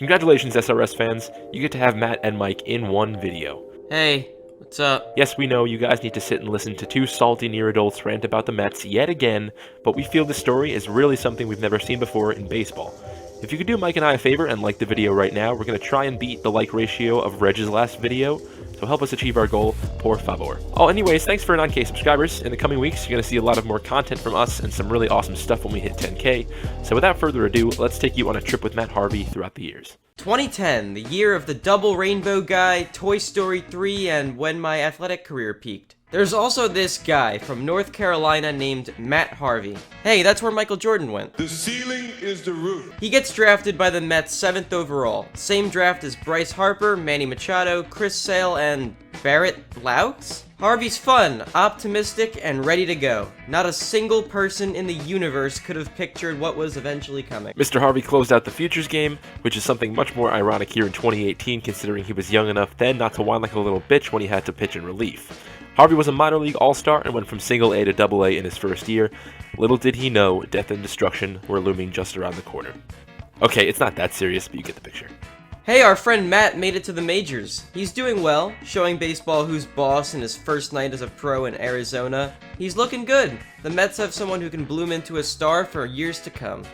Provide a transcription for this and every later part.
Congratulations, SRS fans. You get to have Matt and Mike in one video. Hey, what's up? Yes, we know you guys need to sit and listen to two salty near adults rant about the Mets yet again, but we feel this story is really something we've never seen before in baseball. If you could do Mike and I a favor and like the video right now, we're going to try and beat the like ratio of Reg's last video, so help us achieve our goal, por favor. Oh, anyways, thanks for 9K subscribers. In the coming weeks, you're going to see a lot of more content from us and some really awesome stuff when we hit 10K. So without further ado, let's take you on a trip with Matt Harvey throughout the years. 2010, the year of the double rainbow guy, Toy Story 3, and when my athletic career peaked. There's also this guy from North Carolina named Matt Harvey. Hey, that's where Michael Jordan went. The ceiling is the roof. He gets drafted by the Mets 7th overall. Same draft as Bryce Harper, Manny Machado, Chris Sale, and Barrett Laux? Harvey's fun, optimistic, and ready to go. Not a single person in the universe could have pictured what was eventually coming. Mr. Harvey closed out the Futures game, which is something much more ironic here in 2018 considering he was young enough then not to whine like a little bitch when he had to pitch in relief. Harvey was a minor league all-star and went from single A to double A in his first year. Little did he know, death and destruction were looming just around the corner. Okay, it's not that serious, but you get the picture. Hey, our friend Matt made it to the majors. He's doing well, showing baseball who's boss in his first night as a pro in Arizona. He's looking good. The Mets have someone who can bloom into a star for years to come.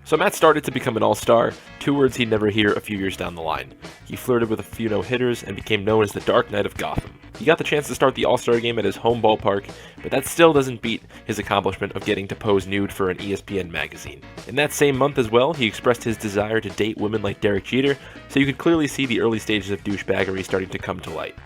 So Matt started to become an all-star, two words he'd never hear a few years down the line. He flirted with a few no-hitters and became known as the Dark Knight of Gotham. He got the chance to start the All-Star game at his home ballpark, but that still doesn't beat his accomplishment of getting to pose nude for an ESPN magazine. In that same month as well, he expressed his desire to date women like Derek Jeter, so you could clearly see the early stages of douchebaggery starting to come to light.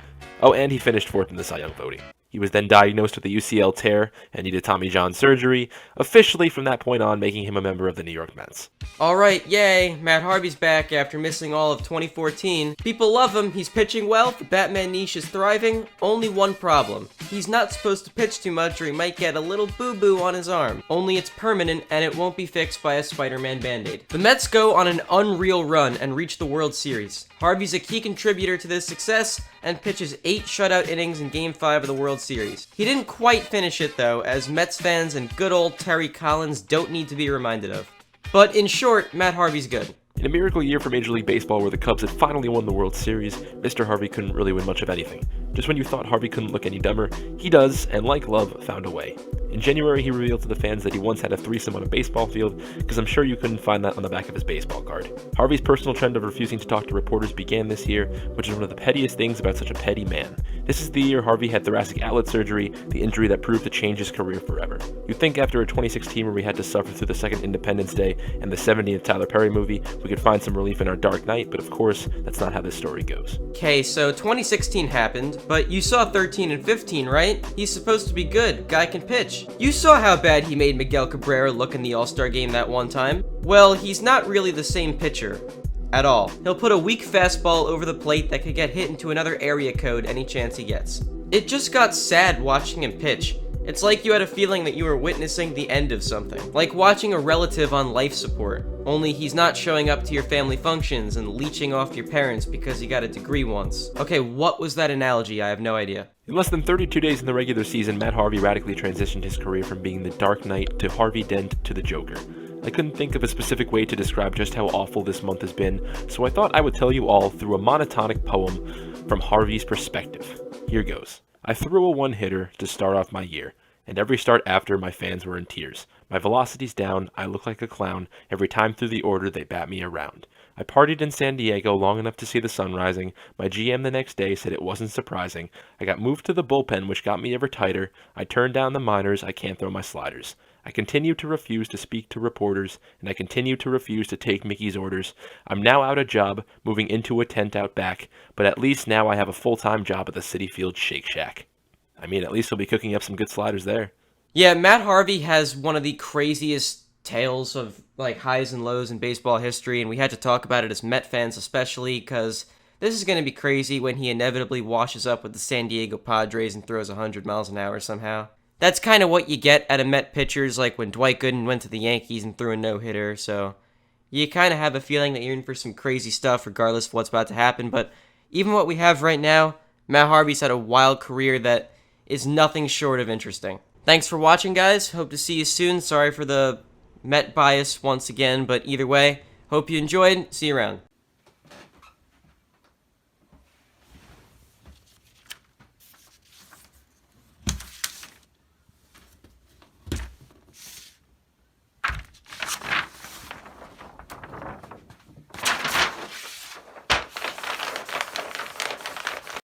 Oh, and he finished fourth in the Cy Young voting. He was then diagnosed with a UCL tear and needed Tommy John surgery, officially from that point on making him a member of the New York Mets. Alright, yay, Matt Harvey's back after missing all of 2014. People love him, he's pitching well, the Batman niche is thriving. Only one problem. He's not supposed to pitch too much or he might get a little boo-boo on his arm. Only it's permanent and it won't be fixed by a Spider-Man Band-Aid. The Mets go on an unreal run and reach the World Series. Harvey's a key contributor to this success and pitches 8 shutout innings in Game 5 of the World Series. He didn't quite finish it though, as Mets fans and good old Terry Collins don't need to be reminded of. But in short, Matt Harvey's good. In a miracle year for Major League Baseball where the Cubs had finally won the World Series, Mr. Harvey couldn't really win much of anything. Just when you thought Harvey couldn't look any dumber, he does, and like love, found a way. In January, he revealed to the fans that he once had a threesome on a baseball field, because I'm sure you couldn't find that on the back of his baseball card. Harvey's personal trend of refusing to talk to reporters began this year, which is one of the pettiest things about such a petty man. This is the year Harvey had thoracic outlet surgery, the injury that proved to change his career forever. You'd think after a 2016 where we had to suffer through the second Independence Day and the 70th Tyler Perry movie, we could find some relief in our Dark Knight, but of course, that's not how this story goes. Okay, so 2016 happened, but you saw 13 and 15, right? He's supposed to be good, guy can pitch. You saw how bad he made Miguel Cabrera look in the All-Star game that one time. Well, he's not really the same pitcher. At all. He'll put a weak fastball over the plate that could get hit into another area code any chance he gets. It just got sad watching him pitch. It's like you had a feeling that you were witnessing the end of something. Like watching a relative on life support. Only he's not showing up to your family functions and leeching off your parents because he got a degree once. Okay, what was that analogy? I have no idea. In less than 32 days in the regular season, Matt Harvey radically transitioned his career from being the Dark Knight to Harvey Dent to the Joker. I couldn't think of a specific way to describe just how awful this month has been, so I thought I would tell you all through a monotonic poem from Harvey's perspective. Here goes. I threw a one-hitter to start off my year, and every start after my fans were in tears. My velocity's down, I look like a clown, every time through the order they bat me around. I partied in San Diego long enough to see the sun rising. My GM the next day said it wasn't surprising. I got moved to the bullpen, which got me ever tighter. I turned down the minors, I can't throw my sliders. I continue to refuse to speak to reporters, and I continue to refuse to take Mickey's orders. I'm now out of job, moving into a tent out back, but at least now I have a full-time job at the Citi Field Shake Shack. I mean, at least he'll be cooking up some good sliders there. Yeah, Matt Harvey has one of the craziest tales of like highs and lows in baseball history, and we had to talk about it as Met fans especially, because this is going to be crazy when he inevitably washes up with the San Diego Padres and throws 100 miles an hour somehow. That's kind of what you get out of Met pitchers, like when Dwight Gooden went to the Yankees and threw a no-hitter, so you kind of have a feeling that you're in for some crazy stuff regardless of what's about to happen, but even what we have right now, Matt Harvey's had a wild career that is nothing short of interesting. Thanks for watching, guys. Hope to see you soon. Sorry for the Met bias once again, but either way, hope you enjoyed. See you around.